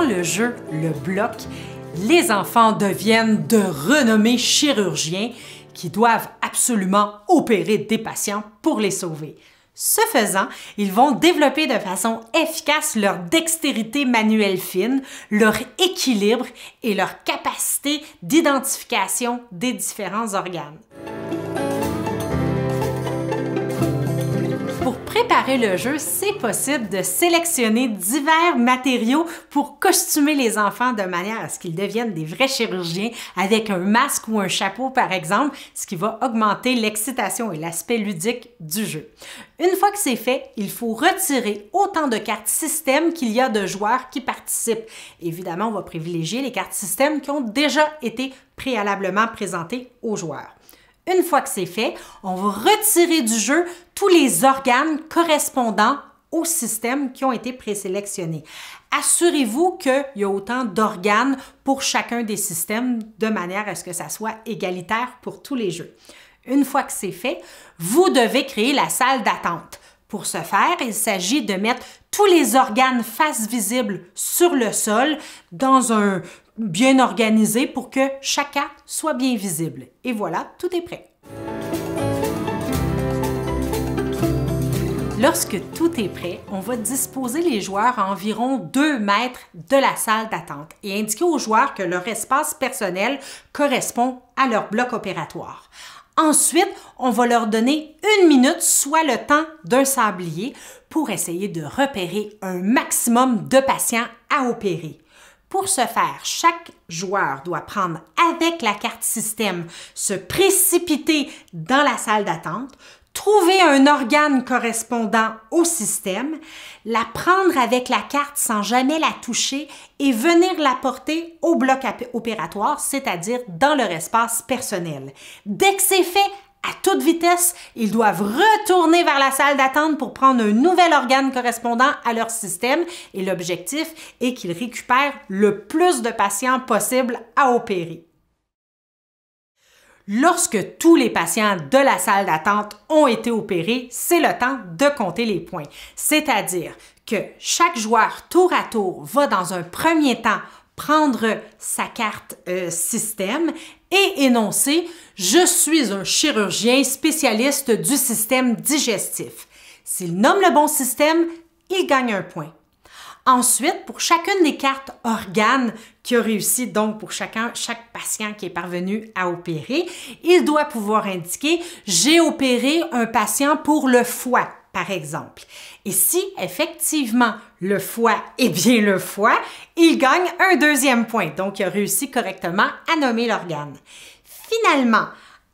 le jeu le bloc, les enfants deviennent de renommés chirurgiens qui doivent absolument opérer des patients pour les sauver. Ce faisant, ils vont développer de façon efficace leur dextérité manuelle fine, leur équilibre et leur capacité d'identification des différents organes. Pour préparer le jeu, c'est possible de sélectionner divers matériaux pour costumer les enfants de manière à ce qu'ils deviennent des vrais chirurgiens avec un masque ou un chapeau par exemple, ce qui va augmenter l'excitation et l'aspect ludique du jeu. Une fois que c'est fait, il faut retirer autant de cartes système qu'il y a de joueurs qui participent. Évidemment, on va privilégier les cartes système qui ont déjà été préalablement présentées aux joueurs. Une fois que c'est fait, on va retirer du jeu tous les organes correspondant aux systèmes qui ont été présélectionnés. Assurez-vous qu'il y a autant d'organes pour chacun des systèmes de manière à ce que ça soit égalitaire pour tous les jeux. Une fois que c'est fait, vous devez créer la salle d'attente. Pour ce faire, il s'agit de mettre tous les organes face visible sur le sol dans un bien organisé pour que chaque carte soit bien visible. Et voilà, tout est prêt. Lorsque tout est prêt, on va disposer les joueurs à environ 2 mètres de la salle d'attente et indiquer aux joueurs que leur espace personnel correspond à leur bloc opératoire. Ensuite, on va leur donner 1 minute, soit le temps d'un sablier, pour essayer de repérer un maximum de patients à opérer. Pour ce faire, chaque joueur doit prendre avec la carte système, se précipiter dans la salle d'attente, trouver un organe correspondant au système, la prendre avec la carte sans jamais la toucher et venir la porter au bloc opératoire, c'est-à-dire dans leur espace personnel. Dès que c'est fait, à toute vitesse, ils doivent retourner vers la salle d'attente pour prendre un nouvel organe correspondant à leur système et l'objectif est qu'ils récupèrent le plus de patients possible à opérer. Lorsque tous les patients de la salle d'attente ont été opérés, c'est le temps de compter les points. C'est-à-dire que chaque joueur, tour à tour, va dans un premier temps prendre sa carte système et énoncer « Je suis un chirurgien spécialiste du système digestif ». S'il nomme le bon système, il gagne un point. Ensuite, pour chacune des cartes organes qui a réussi, donc pour chaque patient qui est parvenu à opérer, il doit pouvoir indiquer « J'ai opéré un patient pour le foie ». Par exemple. Et si effectivement le foie est bien le foie, il gagne un 2e point. Donc, il a réussi correctement à nommer l'organe. Finalement,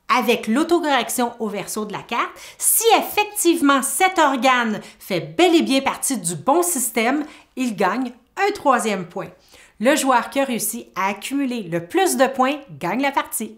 avec l'autocorrection au verso de la carte, si effectivement cet organe fait bel et bien partie du bon système, il gagne un 3e point. Le joueur qui a réussi à accumuler le plus de points gagne la partie.